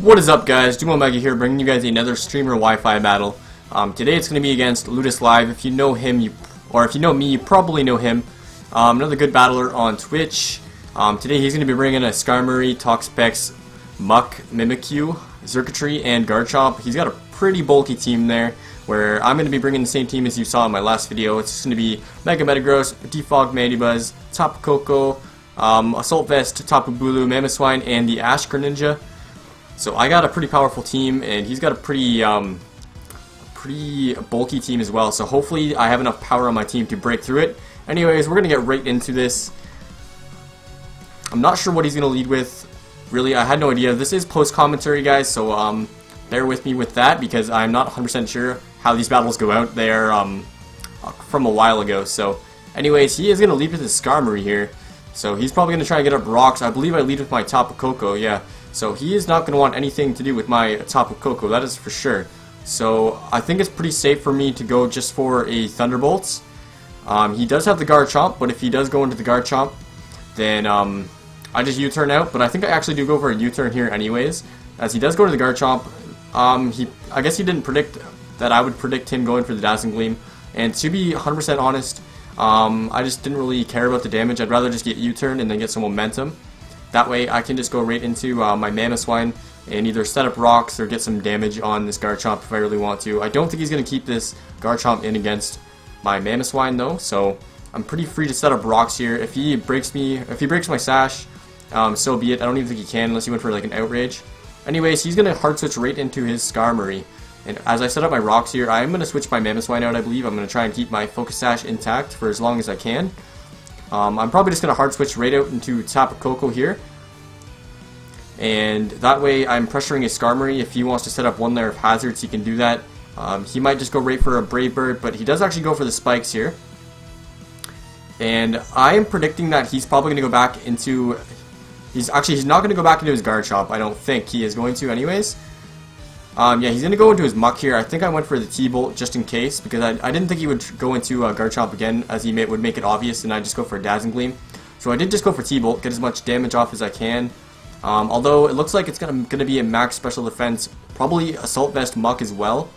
What is up, guys? Maggie here, bringing you guys another streamer Wi-Fi battle. Today it's going to be against Ludus Live. If you know him, or if you know me, you probably know him. Another good battler on Twitch. Today he's going to be bringing a Skarmory, Toxapex, Muck, Mimikyu, Xurkitree, and Garchomp. He's got a pretty bulky team there, where I'm going to be bringing the same team as you saw in my last video. It's just going to be Mega Metagross, Defog Mandibuzz, Tapu Koko, Assault Vest, Tapu Bulu, Mamoswine, and the Ash Greninja. So I got a pretty powerful team, and he's got a pretty bulky team as well. So hopefully I have enough power on my team to break through it. Anyways, we're gonna get right into this. I'm not sure what he's gonna lead with. Really, I had no idea. This is post commentary, guys, so bear with me with that because I'm not 100% sure how these battles go out. They're from a while ago. So, anyways, he is gonna lead with his Skarmory here. So he's probably gonna try and get up rocks. I believe I lead with my Tapu Koko. Yeah. So he is not going to want anything to do with my Tapu Koko, that is for sure. So I think it's pretty safe for me to go just for a Thunderbolts. He does have the Garchomp, but if he does go into the Garchomp, then I just U-turn out. But I think I actually do go for a U-turn here anyways, as he does go to the Garchomp. I guess he didn't predict that I would predict him going for the Dazzling Gleam. And to be 100% honest, I just didn't really care about the damage. I'd rather just get U-turn and then get some momentum. That way I can just go right into my Mamoswine and either set up rocks or get some damage on this Garchomp if I really want to. I don't think he's going to keep this Garchomp in against my Mamoswine though, so I'm pretty free to set up rocks here. If he breaks my Sash, so be it. I don't even think he can unless he went for like an Outrage. Anyways, he's going to hard switch right into his Skarmory. And as I set up my rocks here, I'm going to switch my Mamoswine out, I believe. I'm going to try and keep my Focus Sash intact for as long as I can. I'm probably just going to hard switch right out into Tapu Koko here. And that way I'm pressuring his Skarmory. If he wants to set up one layer of hazards, he can do that. He might just go right for a Brave Bird, but he does actually go for the spikes here. And I am predicting that he's probably going to go back into... He's not going to go back into his Garchomp. I don't think he is going to anyways. Yeah, he's going to go into his Muck here. I think I went for the T-Bolt just in case, because I didn't think he would go into Garchomp again, as he would make it obvious, and I just go for a Dazzling Gleam. So I did just go for T-Bolt, get as much damage off as I can. Although it looks like it's going to be a max special defense, probably Assault Vest Muck as well.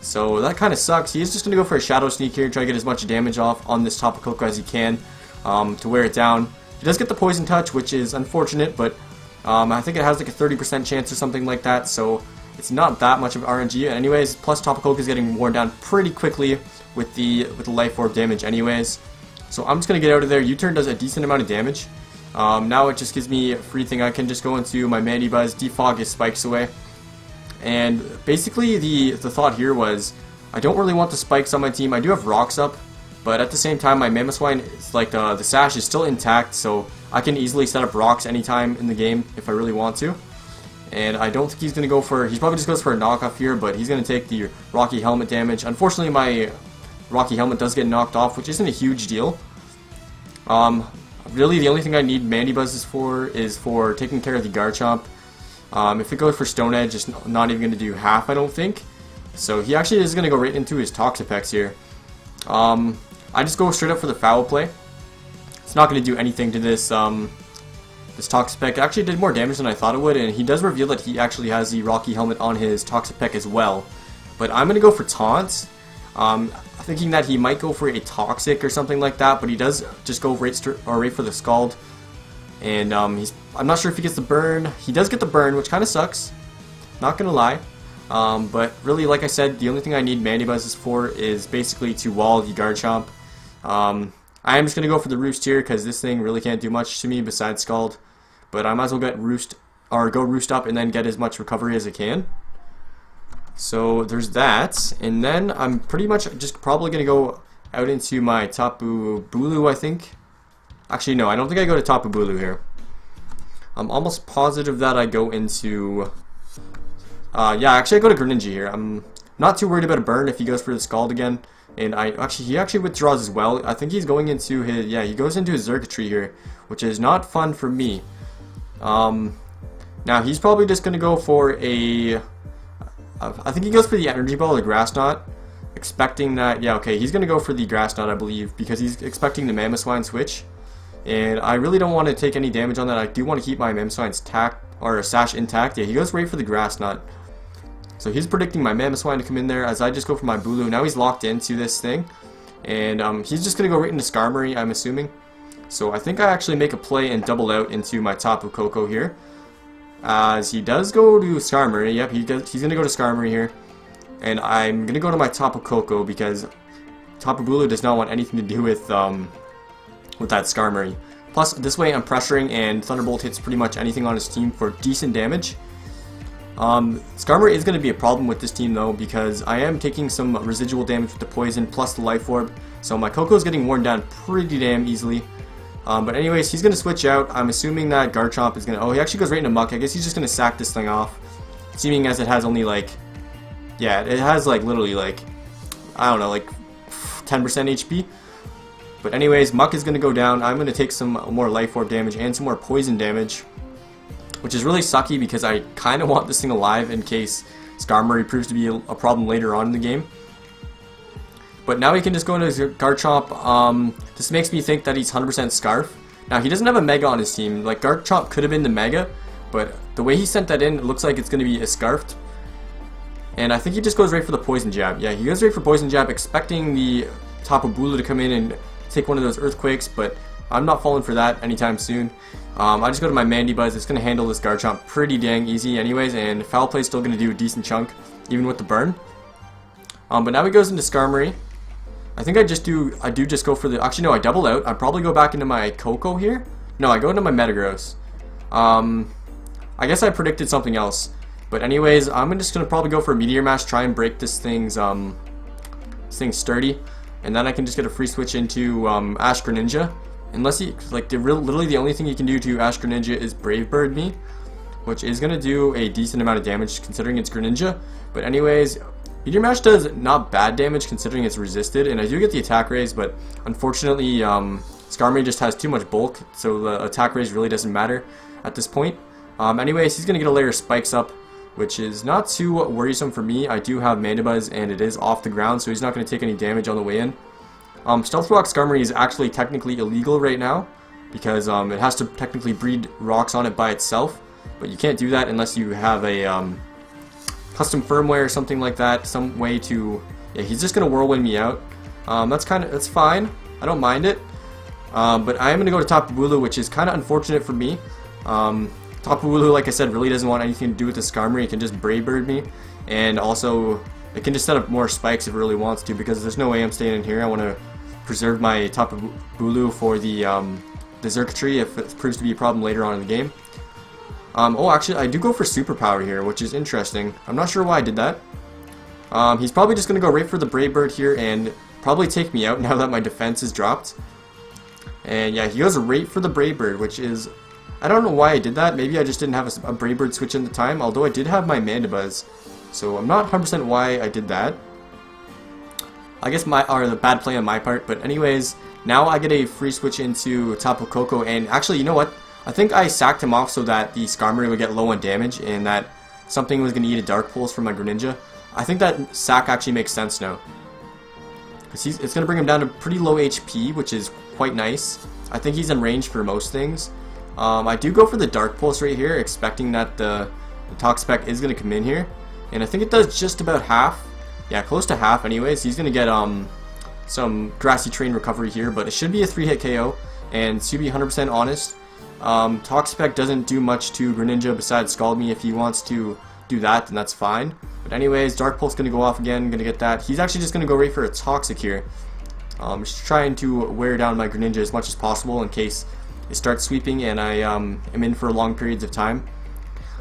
So that kind of sucks. He is just going to go for a Shadow Sneak here, try to get as much damage off on this Tapu Koko as he can to wear it down. He does get the Poison Touch, which is unfortunate, but I think it has like a 30% chance or something like that, so it's not that much of RNG. Anyways, plus Tapu Koko is getting worn down pretty quickly with the Life Orb damage anyways. So I'm just going to get out of there. U-turn does a decent amount of damage. Now it just gives me a free thing. I can just go into my Mandibuzz, defog his spikes away. And basically the thought here was, I don't really want the spikes on my team. I do have rocks up, but at the same time my Mamoswine, like the Sash is still intact, so I can easily set up rocks anytime in the game if I really want to. And I don't think he's going to go for, he probably just goes for a knockoff here, but he's going to take the Rocky Helmet damage. Unfortunately my Rocky Helmet does get knocked off, which isn't a huge deal. Really, the only thing I need Mandibuzz is for taking care of the Garchomp. If it goes for Stone Edge, it's not even going to do half, I don't think. So he actually is going to go right into his Toxapex here. I just go straight up for the Foul Play. It's not going to do anything to this this Toxapex. It actually did more damage than I thought it would, and he does reveal that he actually has the Rocky Helmet on his Toxapex as well. But I'm going to go for Taunt. Thinking that he might go for a Toxic or something like that, but he does just go right for the Scald. And I'm not sure if he gets the burn. He does get the burn, which kind of sucks. Not gonna lie. But really, like I said, the only thing I need Mandibuzz for is basically to wall the Garchomp. I am just gonna go for the Roost here because this thing really can't do much to me besides Scald. But I might as well get Roost or go Roost up and then get as much recovery as I can. So there's that, and then I'm pretty much just probably going to go out into my Tapu Bulu, I think. Actually, no, I don't think I go to Tapu Bulu here. I'm almost positive that I go into... yeah, actually I go to Greninja here. I'm not too worried about a burn if he goes for the Scald again. And he actually withdraws as well. I think he's going into his... Yeah, he goes into his Xurkitree here, which is not fun for me. Now, he's probably just going to go for a... I think he goes for the Energy Ball or the Grass Knot, expecting that, yeah, okay, he's going to go for the Grass Knot, I believe, because he's expecting the Mamoswine switch. And I really don't want to take any damage on that. I do want to keep my Mamoswine's or a sash intact. Yeah, he goes right for the grass knot. So he's predicting my Mammoth Swine to come in there as I just go for my Bulu. Now he's locked into this thing. And he's just going to go right into Skarmory, I'm assuming. So I think I actually make a play and double out into my Tapu Koko here. As he does go to Skarmory. Yep, he's going to go to Skarmory here. And I'm going to go to my Tapu Koko because Tapu Bulu does not want anything to do with that Skarmory. Plus, this way I'm pressuring and Thunderbolt hits pretty much anything on his team for decent damage. Skarmory is going to be a problem with this team though because I am taking some residual damage with the poison plus the life orb. So my Koko is getting worn down pretty damn easily. But anyways, he's going to switch out. I'm assuming that Garchomp is going to... Oh, he actually goes right into Muck. I guess he's just going to sack this thing off. Seeming as it has only like... Yeah, it has like literally like... I don't know, like 10% HP. But anyways, Muck is going to go down. I'm going to take some more life orb damage and some more poison damage. Which is really sucky because I kind of want this thing alive in case Skarmory proves to be a problem later on in the game. But now he can just go into Garchomp. This makes me think that he's 100% Scarf. Now he doesn't have a Mega on his team. Like Garchomp could have been the Mega, but the way he sent that in, it looks like it's going to be a Scarfed. And I think he just goes right for the Poison Jab. Yeah, he goes right for Poison Jab, expecting the Tapu Bulu to come in and take one of those Earthquakes, but I'm not falling for that anytime soon. I just go to my Mandibuzz. It's going to handle this Garchomp pretty dang easy anyways, and Foul Play is still going to do a decent chunk, even with the burn. But now he goes into Skarmory. I think I do just go for the... Actually, no, I double out. I probably go back into my Koko here. No, I go into my Metagross. I guess I predicted something else. But anyways, I'm just going to probably go for a Meteor Mash, try and break this thing's sturdy. And then I can just get a free switch into Ash Greninja. Unless he, like, literally the only thing he can do to Ash Greninja is Brave Bird me. Which is going to do a decent amount of damage considering it's Greninja. But anyways... Meteor Mash does not bad damage considering it's resisted, and I do get the attack raise, but unfortunately Skarmory just has too much bulk, so the attack raise really doesn't matter at this point. Anyways, he's going to get a layer of spikes up, which is not too worrisome for me. I do have Mandibuzz, and it is off the ground, so he's not going to take any damage on the way in. Stealth Rock Skarmory is actually technically illegal right now, because it has to technically breed rocks on it by itself, but you can't do that unless you have a... custom firmware or something like that, some way to... Yeah, he's just gonna whirlwind me out. That's fine. I don't mind it. But I am gonna go to Tapu Bulu, which is kind of unfortunate for me. Tapu Bulu, like I said, really doesn't want anything to do with the Skarmory. It can just Brave Bird me, and also it can just set up more spikes if it really wants to, because there's no way I'm staying in here. I want to preserve my Tapu Bulu for the Xurkitree if it proves to be a problem later on in the game. Oh, actually, I do go for Superpower here, which is interesting. I'm not sure why I did that. He's probably just going to go right for the Brave Bird here and probably take me out now that my defense is dropped. And yeah, he goes right for the Brave Bird, which is... I don't know why I did that. Maybe I just didn't have a Brave Bird switch in the time, although I did have my Mandibuzz. So I'm not 100% why I did that. I guess the bad play on my part, but anyways, now I get a free switch into Tapu Koko, and actually, you know what? I think I sacked him off so that the Skarmory would get low on damage and that something was going to eat a Dark Pulse from my Greninja. I think that sack actually makes sense now. Because it's going to bring him down to pretty low HP, which is quite nice. I think he's in range for most things. I do go for the Dark Pulse right here, expecting that the Toxapex is going to come in here. And I think it does just about half. Yeah, close to half anyways. He's going to get some Grassy Terrain recovery here, but it should be a 3-hit KO. And to be 100% honest, Toxapex doesn't do much to Greninja besides Scald Me. If he wants to do that, then that's fine. But anyways, Dark Pulse going to go off again, going to get that. He's actually just going to go right for a Toxic here. Just trying to wear down my Greninja as much as possible in case it starts sweeping and I am in for long periods of time.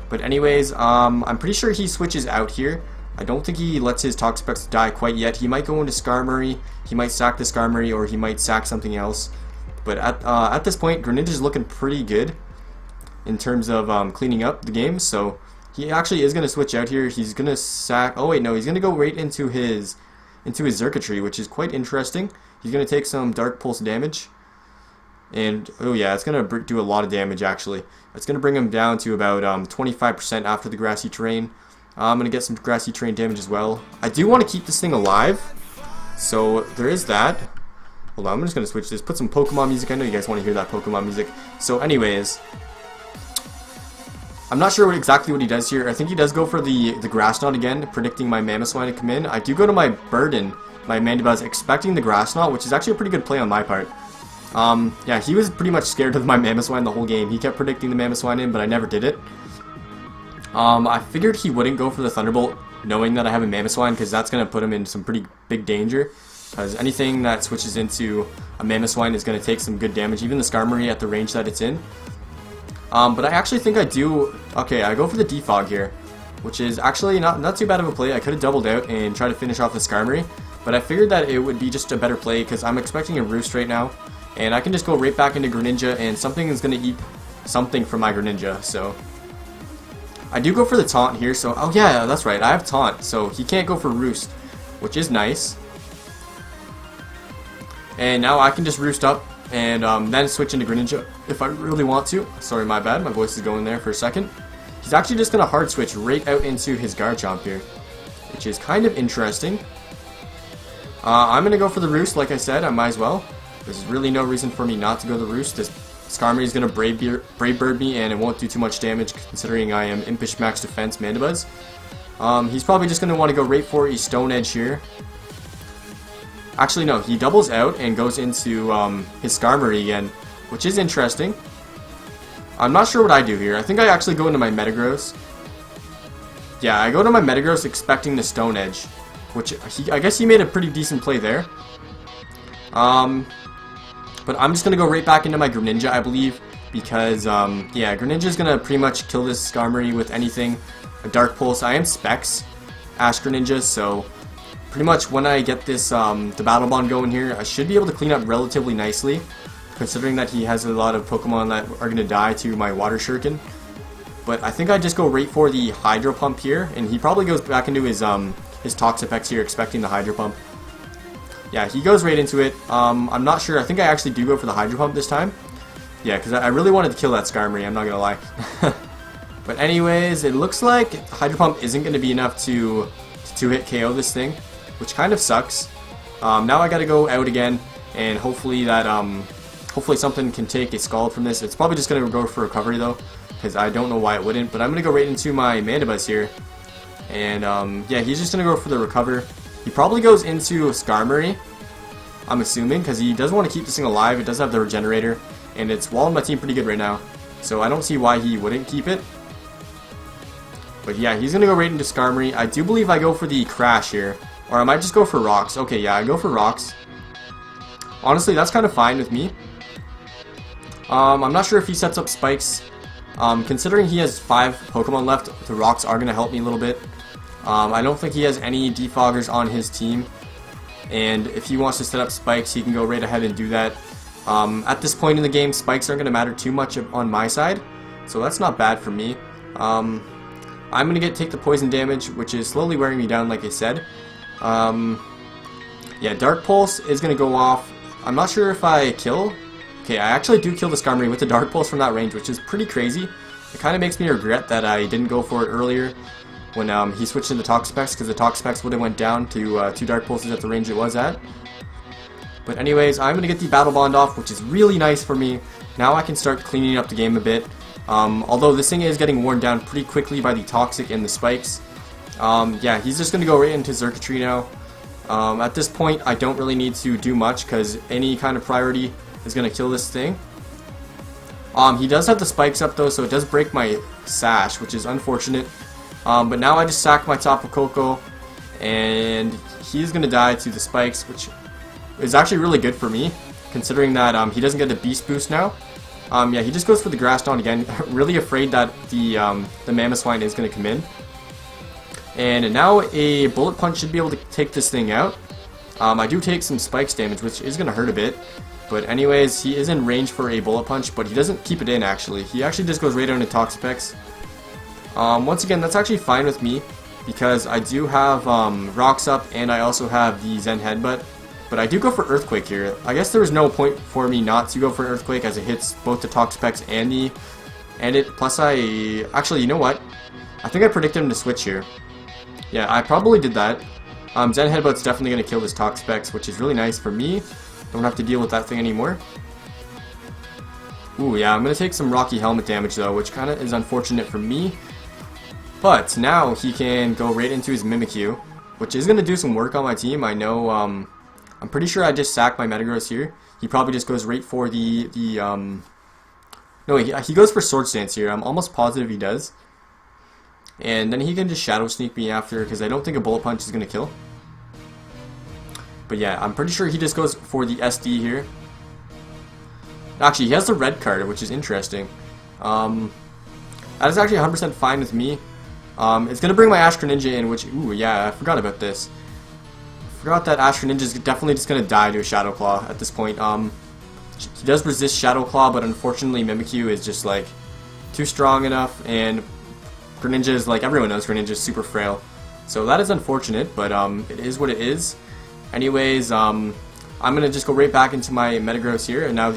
But anyways, I'm pretty sure he switches out here. I don't think he lets his Toxapex die quite yet. He might go into Skarmory, he might sack the Skarmory, or he might sack something else. But at this point, Greninja's looking pretty good in terms of cleaning up the game. So he actually is going to switch out here. He's going to sack... Oh wait, no, he's going to go right into his Xurkitree, which is quite interesting. He's going to take some Dark Pulse damage. And, oh yeah, it's going to do a lot of damage actually. It's going to bring him down to about 25% after the Grassy Terrain. I'm going to get some Grassy Terrain damage as well. I do want to keep this thing alive. So there is that. Hold on, I'm just going to switch this. Put some Pokemon music. I know you guys want to hear that Pokemon music. So anyways, I'm not sure exactly what he does here. I think he does go for the Grass Knot again, predicting my Mamoswine to come in. I do go to my Burden, my Mandibuzz, expecting the Grass Knot, which is actually a pretty good play on my part. Yeah, he was pretty much scared of my Mamoswine the whole game. He kept predicting the Mamoswine in, but I never did it. I figured he wouldn't go for the Thunderbolt, knowing that I have a Mamoswine, because that's going to put him in some pretty big danger. Because anything that switches into a Mamoswine is going to take some good damage, even the Skarmory at the range that it's in. But I actually think I do... Okay, I go for the Defog here, which is actually not too bad of a play. I could have doubled out and tried to finish off the Skarmory, but I figured that it would be just a better play because I'm expecting a Roost right now, and I can just go right back into Greninja, and something is going to eat something from my Greninja, so... I do go for the Taunt here, so... Oh yeah, that's right, I have Taunt, so he can't go for Roost, which is nice. And now I can just Roost up, and then switch into Greninja if I really want to. Sorry, my bad, my voice is going there for a second. He's actually just going to hard switch right out into his Garchomp here, which is kind of interesting. I'm going to go for the Roost, like I said, I might as well. There's really no reason for me not to go the Roost. This Skarmory is going to Brave Bird me, and it won't do too much damage considering I am Impish Max Defense Mandibuzz. He's probably just going to want to go right for a Stone Edge here. Actually, no, he doubles out and goes into his Skarmory again, which is interesting. I'm not sure what I do here. I think I actually go into my Metagross. Yeah, I go to my Metagross expecting the Stone Edge, which I guess he made a pretty decent play there. But I'm just going to go right back into my Greninja, I believe, because, yeah, Greninja is going to pretty much kill this Skarmory with anything. A Dark Pulse. I am Specs Ash Greninja, so pretty much when I get this, the Battle Bond going here, I should be able to clean up relatively nicely, considering that he has a lot of Pokemon that are going to die to my Water Shuriken. But I think I just go right for the Hydro Pump here, and he probably goes back into his Toxapex here, expecting the Hydro Pump. Yeah, he goes right into it. I'm not sure. I think I actually do go for the Hydro Pump this time. Yeah, because I really wanted to kill that Skarmory, I'm not going to lie. But anyways, it looks like Hydro Pump isn't going to be enough to hit KO this thing, which kind of sucks. Now I got to go out again, and hopefully that hopefully something can take a Scald from this. It's probably just going to go for recovery though, because I don't know why it wouldn't. But I'm going to go right into my Mandibuzz here, and yeah, he's just going to go for the recover. He probably goes into Skarmory, I'm assuming, because he does want to keep this thing alive. It does have the Regenerator, and it's walling my team pretty good right now, so I don't see why he wouldn't keep it. But yeah, he's going to go right into Skarmory. I do believe I go for the Crash here, or I might just go for Rocks. Okay, yeah, I go for Rocks. Honestly, that's kind of fine with me. I'm not sure if he sets up Spikes. Considering he has 5 Pokemon left, the Rocks are going to help me a little bit. I don't think he has any Defoggers on his team, and if he wants to set up Spikes, he can go right ahead and do that. At this point in the game, Spikes aren't going to matter too much on my side, so that's not bad for me. I'm going to take the poison damage, which is slowly wearing me down, like I said. Yeah, Dark Pulse is going to go off. I'm not sure if I kill. Okay, I actually do kill the Skarmory with the Dark Pulse from that range, which is pretty crazy. It kind of makes me regret that I didn't go for it earlier when he switched into Toxapex, because the Toxapex would have went down to 2 Dark Pulses at the range it was at. But anyways, I'm going to get the Battle Bond off, which is really nice for me. Now I can start cleaning up the game a bit. Although this thing is getting worn down pretty quickly by the Toxic and the Spikes. Yeah, he's just going to go right into Xurkitree now. At this point, I don't really need to do much, because any kind of priority is going to kill this thing. He does have the Spikes up though, so it does break my Sash, which is unfortunate. But now I just sack my Tapu Koko, and he's going to die to the Spikes, which is actually really good for me, considering that he doesn't get the Beast Boost now. Yeah, he just goes for the Grass Knot again, really afraid that the Mamoswine is going to come in. And now a Bullet Punch should be able to take this thing out. I do take some Spikes damage, which is going to hurt a bit. But anyways, he is in range for a Bullet Punch, but he doesn't keep it in actually. He actually just goes right into Toxapex. Once again, that's actually fine with me, because I do have Rocks up, and I also have the Zen Headbutt. But I do go for Earthquake here. I guess there was no point for me not to go for Earthquake, as it hits both the Toxapex and it. Plus actually, you know what? I think I predicted him to switch here. Yeah, I probably did that. Zen Headbutt's definitely going to kill this Toxapex, which is really nice for me. Don't have to deal with that thing anymore. Ooh, yeah, I'm going to take some Rocky Helmet damage, though, which kind of is unfortunate for me. But now he can go right into his Mimikyu, which is going to do some work on my team. I know, I'm pretty sure I just sacked my Metagross here. He probably just goes right for no, he goes for Sword Stance here. I'm almost positive he does. And then he can just Shadow Sneak me after, because I don't think a Bullet Punch is going to kill. But yeah, I'm pretty sure he just goes for the SD here. Actually, he has the red card, which is interesting. That is actually 100% fine with me. It's going to bring my Ash Greninja in, which, ooh, yeah, I forgot about this. I forgot that Ash Greninja is definitely just going to die to a Shadow Claw at this point. He does resist Shadow Claw, but unfortunately Mimikyu is just, like, too strong enough, and Greninja is, like, everyone knows Greninja is super frail. So that is unfortunate, but it is what it is. Anyways, I'm going to just go right back into my Metagross here, and now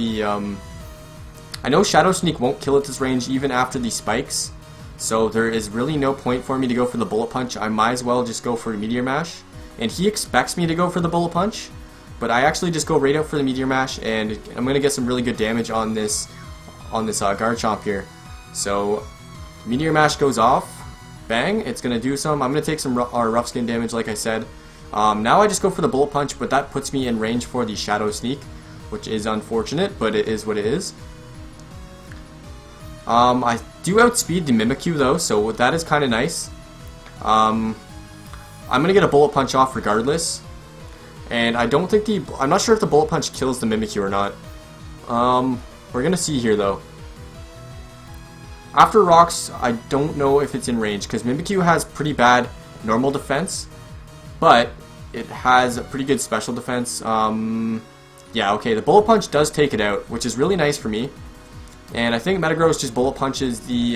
I know Shadow Sneak won't kill at this range even after the spikes, so there is really no point for me to go for the Bullet Punch. I might as well just go for Meteor Mash, and he expects me to go for the Bullet Punch, but I actually just go right out for the Meteor Mash, and I'm going to get some really good damage on this Garchomp here. So, Meteor Mash goes off, bang, it's going to do some. I'm going to take some Rough Skin damage like I said. Now I just go for the Bullet Punch, but that puts me in range for the Shadow Sneak, which is unfortunate, but it is what it is. I do outspeed the Mimikyu though, so that is kind of nice. I'm going to get a Bullet Punch off regardless. And I don't think I'm not sure if the Bullet Punch kills the Mimikyu or not. We're going to see here though. After Rocks, I don't know if it's in range, because Mimikyu has pretty bad normal defense, but it has a pretty good special defense. Yeah, okay, the Bullet Punch does take it out, which is really nice for me. And I think Metagross just Bullet Punches the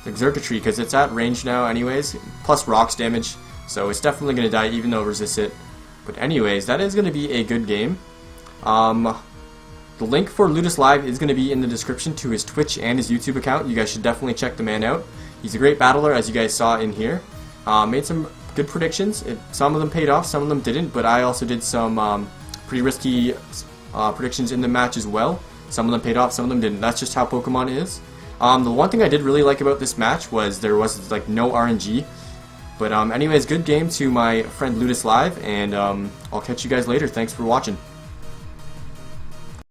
Xurkitree, because it's at range now anyways, plus Rocks damage, so it's definitely going to die even though it resists it. But anyways, that is going to be a good game. The link for Ludus Live is going to be in the description to his Twitch and his YouTube account. You guys should definitely check the man out. He's a great battler, as you guys saw in here. Made some good predictions. Some of them paid off, some of them didn't, but I also did some pretty risky predictions in the match as well. Some of them paid off, some of them didn't. That's just how Pokemon is. The one thing I did really like about this match was there was like no RNG. But anyways, good game to my friend Ludus Live, and I'll catch you guys later. Thanks for watching.